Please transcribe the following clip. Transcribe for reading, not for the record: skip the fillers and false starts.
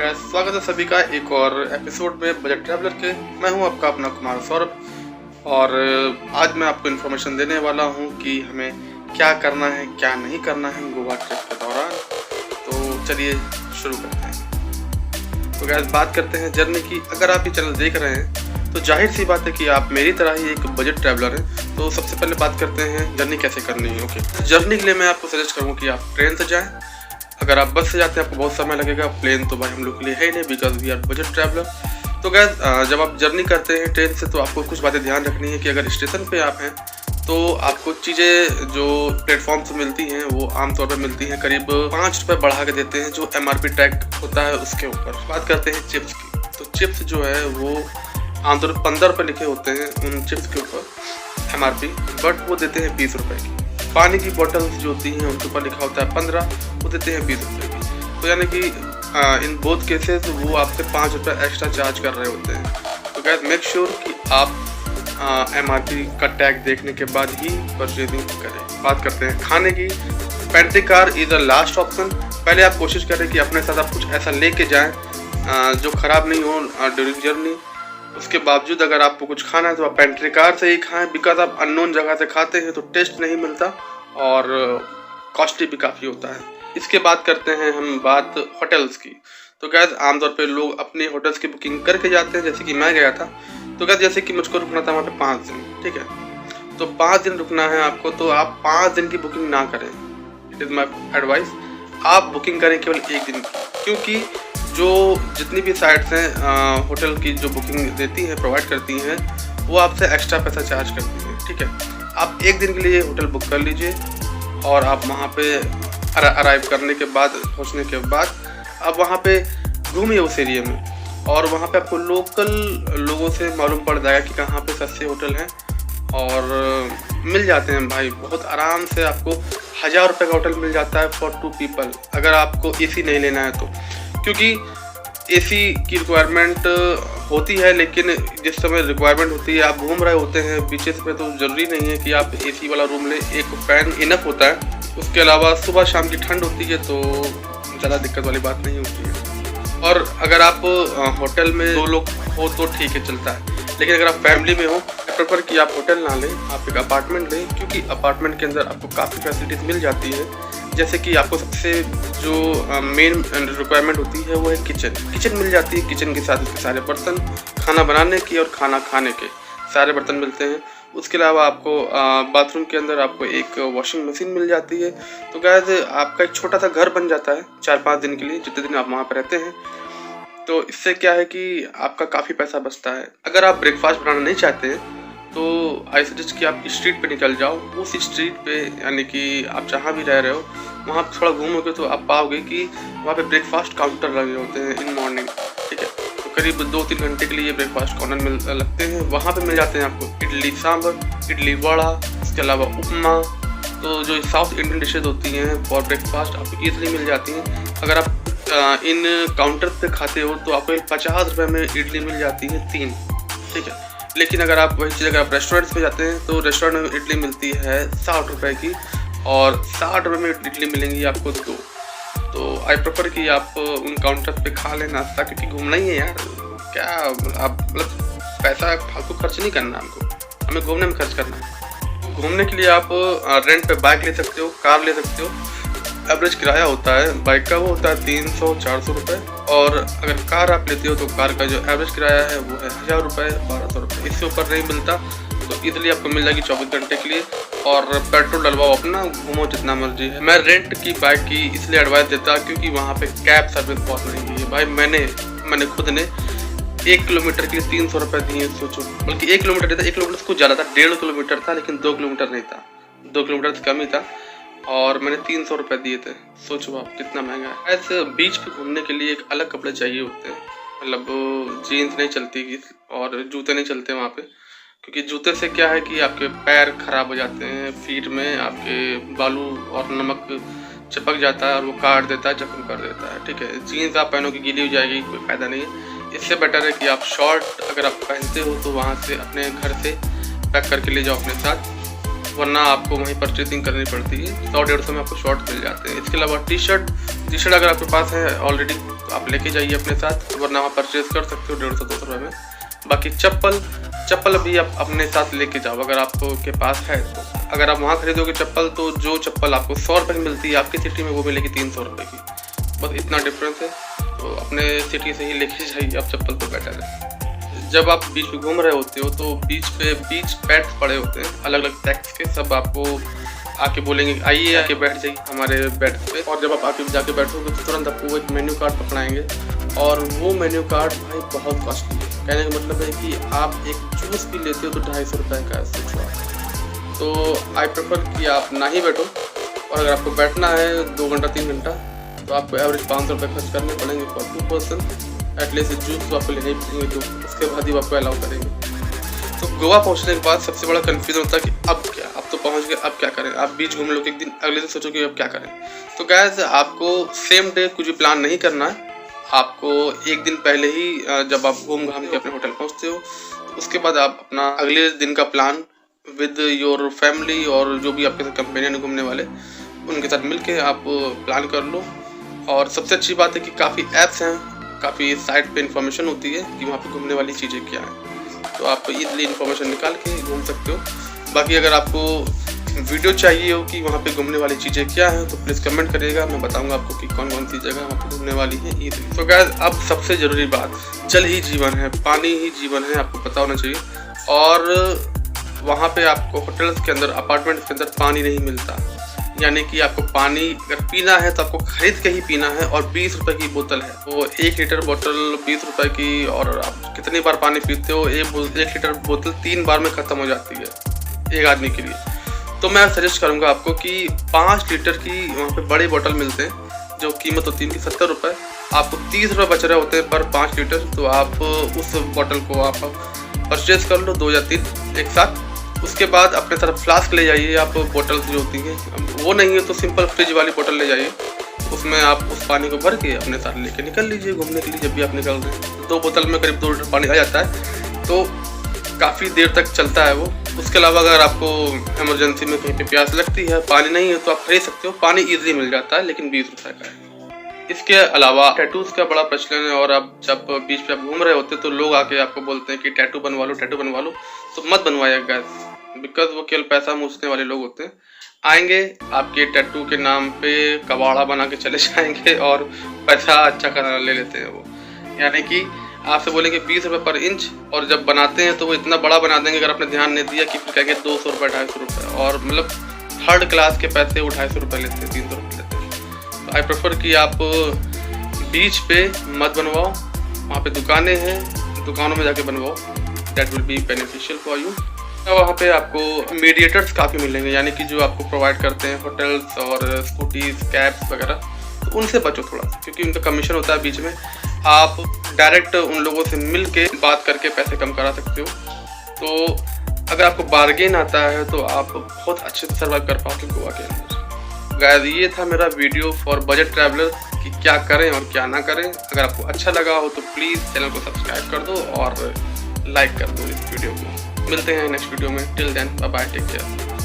स्वागत है सभी का एक और एपिसोड में बजट ट्रैवलर के। मैं हूं आपका अपना कुमार सौरभ और आज मैं आपको इन्फॉर्मेशन देने वाला हूं कि हमें क्या करना है क्या नहीं करना है गोवा ट्रिप के दौरान। तो चलिए शुरू करते हैं। तो गैस बात करते हैं जर्नी की। अगर आप ये चैनल देख रहे हैं तो जाहिर सी बात है कि आप मेरी तरह ही एक बजट ट्रैवलर हैं। तो सबसे पहले बात करते हैं जर्नी कैसे करनी है। ओके, जर्नी के लिए मैं आपको सजेस्ट करूँगा कि आप ट्रेन से जाएँ। अगर आप बस से जाते हैं आपको बहुत समय लगेगा। प्लेन तो भाई हम लोग के लिए है ही नहीं, because we are budget traveller. तो गैस जब आप जर्नी करते हैं ट्रेन से तो आपको कुछ बातें ध्यान रखनी है कि अगर स्टेशन पे आप हैं तो आपको चीज़ें जो प्लेटफॉर्म से मिलती हैं वो आमतौर पर मिलती हैं करीब 5 रुपये बढ़ा के देते हैं जो MRP टैग होता है उसके ऊपर। बात करते हैं चिप्स की। तो चिप्स जो है वो आमतौर पर 15 रुपये लिखे होते हैं उन चिप्स के ऊपर MRP, बट वो देते हैं 20 रुपये की। पानी की बोतल्स जो होती हैं उनके ऊपर लिखा होता है 15, वो देते हैं 20 रुपये की। तो यानी कि इन बोथ केसेस वो आपसे 5 रुपये एक्स्ट्रा चार्ज कर रहे होते हैं। तो गाइस मेक श्योर कि आप MRP का टैग देखने के बाद ही परचेजिंग करें। बात करते हैं खाने की। Pantry car is the last option. पहले आप कोशिश करें कि अपने साथ आप कुछ ऐसा लेके जाएं जो ख़राब नहीं हो ड्यूरिंग जर्नी। उसके बावजूद अगर आपको कुछ खाना है तो आप पेंट्री कार से ही खाएं, बिकॉज आप अननोन जगह से खाते हैं तो टेस्ट नहीं मिलता और कॉस्टली भी काफ़ी होता है। इसके बाद करते हैं हम बात होटल्स की। तो गैस आमतौर पे लोग अपने होटल्स की बुकिंग करके जाते हैं। जैसे कि मैं गया था तो गैस जैसे कि मुझको रुकना था वहाँ पे 5 दिन, ठीक है। तो 5 दिन रुकना है आपको तो आप 5 दिन की बुकिंग ना करें। It is my advice. आप बुकिंग करें केवल 1 दिन की, क्योंकि जो जितनी भी साइट्स हैं होटल की जो बुकिंग देती हैं प्रोवाइड करती हैं वो आपसे एक्स्ट्रा पैसा चार्ज करती हैं, ठीक है। आप 1 दिन के लिए होटल बुक कर लीजिए और आप वहाँ पे अराइव करने के बाद पहुँचने के बाद आप वहाँ पे घूमिए उस एरिया में और वहाँ पे आपको लोकल लोगों से मालूम पड़ जाएगा कि कहाँ पे सस्ते होटल हैं और मिल जाते हैं भाई बहुत आराम से। आपको 1000 रुपये का होटल मिल जाता है फॉर 2 पीपल अगर आपको AC नहीं लेना है तो, क्योंकि AC की रिक्वायरमेंट होती है, लेकिन जिस समय रिक्वायरमेंट होती है आप घूम रहे होते हैं बीचेस पे तो ज़रूरी नहीं है कि आप AC वाला रूम लें। एक फैन इनफ होता है। उसके अलावा सुबह शाम की ठंड होती है तो ज़्यादा दिक्कत वाली बात नहीं होती है। और अगर आप होटल में 2 लोग हो तो ठीक है, चलता है। लेकिन अगर आप फैमिली में हो प्रेफर कि आप होटल ना लें, आप एक अपार्टमेंट लें, क्योंकि अपार्टमेंट के अंदर आपको काफ़ी फैसिलिटीज़ मिल जाती है। जैसे कि आपको सबसे जो मेन रिक्वायरमेंट होती है वो है किचन मिल जाती है। किचन के साथ उसके सारे बर्तन, खाना बनाने की और खाना खाने के सारे बर्तन मिलते हैं। उसके अलावा आपको बाथरूम के अंदर आपको एक वॉशिंग मशीन मिल जाती है। तो गाइस आपका एक छोटा सा घर बन जाता है 4-5 दिन के लिए, जितने दिन आप वहाँ पर रहते हैं। तो इससे क्या है कि आपका काफ़ी पैसा बचता है। अगर आप ब्रेकफास्ट बनाना नहीं चाहते हैं तो आई सजेस्ट कि आप स्ट्रीट पे निकल जाओ। उस स्ट्रीट पे यानी कि आप जहाँ भी रह रहे हो वहाँ पर थोड़ा घूमोगे तो आप पाओगे कि वहाँ पे ब्रेकफास्ट काउंटर लगे होते हैं इन मॉर्निंग, ठीक है। तो करीब 2-3 घंटे के लिए ब्रेकफास्ट कॉर्नर लगते हैं। वहाँ पे मिल जाते हैं आपको इडली सांभर, इडली वड़ा, इसके अलावा उपमा। तो जो साउथ इंडियन डिशेज होती हैं फॉर ब्रेकफास्ट आपको ईजिली मिल जाती हैं। अगर आप इन काउंटर पे खाते हो तो आपको 50 रुपये में इडली मिल जाती है 3, ठीक है। लेकिन अगर आप वही चीज़ अगर आप रेस्टोरेंट्स में जाते हैं तो रेस्टोरेंट में इडली मिलती है 60 रुपये की और 60 रुपये में इडली मिलेंगी आपको 2। तो आई प्रेफर कि आप उन काउंटर पे खा लें नाश्ता, क्योंकि घूमना ही है यार। क्या आप मतलब पैसा फालतू खर्च नहीं करना, हमको हमें घूमने में खर्च करना है। घूमने के लिए आप रेंट पे बाइक ले सकते हो, कार ले सकते हो। एवरेज किराया होता है बाइक का वो होता है 300-400 रुपये, और अगर कार आप लेते हो तो कार का जो एवरेज किराया है वो है 1000 रुपये 1200 रुपये। इससे ऊपर नहीं मिलता। तो इजीली आपको मिल जाएगी 24 घंटे के लिए और पेट्रोल डलवाओ अपना, घूमो जितना मर्जी है। मैं रेंट की बाइक की इसलिए एडवाइस देता क्योंकि वहाँ पे कैब सर्विस बहुत महंगी है भाई। मैंने खुद ने 1 किलोमीटर के लिए 300 रुपये दिए। सोचो, बल्कि 1 किलोमीटर नहीं था, 1 किलोमीटर से कुछ ज़्यादा था, 1.5 किलोमीटर था, लेकिन 2 किलोमीटर नहीं था, 2 किलोमीटर से कम ही था और मैंने 300 रुपये दिए थे। सोचो आप कितना महंगा है। ऐसे बीच पे घूमने के लिए एक अलग कपड़े चाहिए होते हैं, मतलब जीन्स नहीं चलती और जूते नहीं चलते वहाँ पे, क्योंकि जूते से क्या है कि आपके पैर खराब हो जाते हैं, फीट में आपके बालू और नमक चिपक जाता है और वो काट देता है, जख्म कर देता है, ठीक है। जीन्स आप पहनोगे गीली हो जाएगी, कोई फ़ायदा नहीं है। इससे बेटर है कि आप शॉर्ट अगर आप पहनते हो तो वहाँ से अपने घर से पैक करके ले जाओ अपने साथ, वरना आपको वहीं परचेसिंग करनी पड़ती है। 100-150 में आपको शॉर्ट मिल जाते हैं। इसके अलावा टी शर्ट अगर आपके पास है ऑलरेडी तो आप लेके जाइए अपने साथ, वरना वहाँ परचेज कर सकते हो 150-200 रुपये में। बाकी चप्पल भी आप अपने साथ लेके जाओ अगर आपको के पास है तो। अगर आप वहाँ खरीदोगे चप्पल तो जो चप्पल आपको 100 रुपये की मिलती है आपकी सिटी में वो मिलेगी 300 रुपये की, बस इतना डिफरेंस है। तो अपने सिटी से ही लेके जाइए आप चप्पल तो बेटर है। जब आप बीच पे घूम रहे होते हो तो बीच पैड्स पड़े होते हैं अलग अलग टैक्स के, सब आपको आके बोलेंगे आइए आके बैठ जाइए हमारे बेड पे। और जब आप आके जाके बैठोगे तो तुरंत आपको एक मेन्यू कार्ड पकड़ाएंगे, और वो मेन्यू कार्ड भाई बहुत कॉस्टली है। कहने का मतलब है कि आप एक जूस भी लेते हो तो 250 रुपये का है। तो आई प्रेफर कि आप ना ही बैठो, और अगर आपको बैठना है 2 घंटा 3 घंटा तो आपको एवरेज 500 रुपये खर्च करने पड़ेंगे फॉर 2 पर्सन। एटलीस्ट जूस तो आपको लेने ही पड़ेंगे, तो उसके बाद ही आपको अलाउ करेंगे। तो गोवा पहुंचने के बाद सबसे बड़ा कन्फ्यूजन होता है कि अब क्या, अब तो पहुंच गए अब क्या करें। आप बीच घूम लो एक दिन, अगले दिन सोचो कि अब क्या करें। तो गाइस आपको सेम डे कुछ भी प्लान नहीं करना है। आपको एक दिन पहले ही जब आप घूम घाम के अपने होटल पहुंचते हो तो उसके बाद आप अपना अगले दिन का प्लान विद योर फैमिली और जो भी आपके साथ कंपेनियन घूमने वाले उनके साथ मिलके आप प्लान कर लो। और सबसे अच्छी बात है कि काफ़ी ऐप्स हैं, काफ़ी साइट पे इंफॉर्मेशन होती है कि वहाँ पे घूमने वाली चीज़ें क्या हैं, तो आप इजीली इंफॉर्मेशन निकाल के घूम सकते हो। बाकी अगर आपको वीडियो चाहिए हो कि वहाँ पे घूमने वाली चीज़ें क्या हैं तो प्लीज़ कमेंट करिएगा, मैं बताऊंगा आपको कि कौन कौन सी जगह वहाँ पे घूमने वाली है इजीली। तो गाइस अब सबसे ज़रूरी बात, जल ही जीवन है, पानी ही जीवन है, आपको पता होना चाहिए। और वहाँ पे आपको होटल्स के अंदर, अपार्टमेंट्स के अंदर पानी नहीं मिलता, यानी कि आपको पानी अगर पीना है तो आपको खरीद के ही पीना है, और 20 रुपये की बोतल है। तो 1 लीटर बोतल 20 रुपये की, और आप कितनी बार पानी पीते हो, 1 लीटर बोतल 3 बार में ख़त्म हो जाती है एक आदमी के लिए। तो मैं सजेस्ट करूँगा आपको कि 5 लीटर की वहाँ पे बड़ी बोतल मिलते हैं जो कीमत होती है 70 रुपये, आपको 30 रुपये बच रहे होते हैं पर 5 लीटर। तो आप उस बोतल को आप परचेज कर लो 2 या 3 एक साथ। उसके बाद अपने तरफ फ्लास्क ले जाइए आप, बोतल जो होती हैं, वो नहीं है तो सिंपल फ्रिज वाली बोतल ले जाइए, उसमें आप उस पानी को भर के अपने साथ लेके निकल लीजिए घूमने के लिए। जब भी आप निकल रहे हैं 2 बोतल में करीब 2 लीटर पानी आ जाता है, तो काफ़ी देर तक चलता है वो। उसके अलावा अगर आपको इमरजेंसी में कहीं पे प्यास लगती है, पानी नहीं है, तो आप खरीद सकते हो, पानी ईजिली मिल जाता है, लेकिन 20 रुपये का है। इसके अलावा टैटूज़ का बड़ा प्रचलन है, और आप जब बीच पे आप घूम रहे होते तो लोग आके आपको बोलते हैं कि टैटू बनवा लो, टैटू बनवा लो। तो मत बनवाइए गाइस, बिकॉज वो केवल पैसा मूसने वाले लोग होते हैं। आएंगे आपके टैटू के नाम पे कबाड़ा बना के चले जाएंगे और पैसा अच्छा खासा ले लेते हैं वो। यानी कि आपसे बोलेंगे 20 रुपये पर इंच, और जब बनाते हैं तो वो इतना बड़ा बना देंगे अगर आपने ध्यान नहीं दिया कि फिर कहेंगे 200 रुपये 250 रुपये, और मतलब 3rd क्लास के पैसे वो 250 रुपये लेते हैं, 300 रुपये लेते हैं। तो आई प्रेफर कि आप बीच पे मत बनवाओ, वहाँ पे दुकानें हैं, दुकानों में जाके बनवाओ, that will be beneficial for you. वहाँ पे आपको मीडिएटर्स काफ़ी मिलेंगे, यानी कि जो आपको प्रोवाइड करते हैं होटल्स और स्कूटीज कैब्स वगैरह, तो उनसे बचो थोड़ा सा, क्योंकि उनका कमीशन होता है बीच में। आप डायरेक्ट उन लोगों से मिल के बात करके पैसे कम करा सकते हो। तो अगर आपको बार्गेन आता है तो आप बहुत अच्छे से सर्वाइव कर पाओगे गोवा के अंदर। गाइस ये था मेरा वीडियो फॉर बजट ट्रैवलर कि क्या करें और क्या ना करें। अगर आपको अच्छा लगा हो तो प्लीज़ चैनल को सब्सक्राइब कर दो और लाइक कर दो इस वीडियो को। मिलते हैं नेक्स्ट वीडियो में, till then bye bye, take care.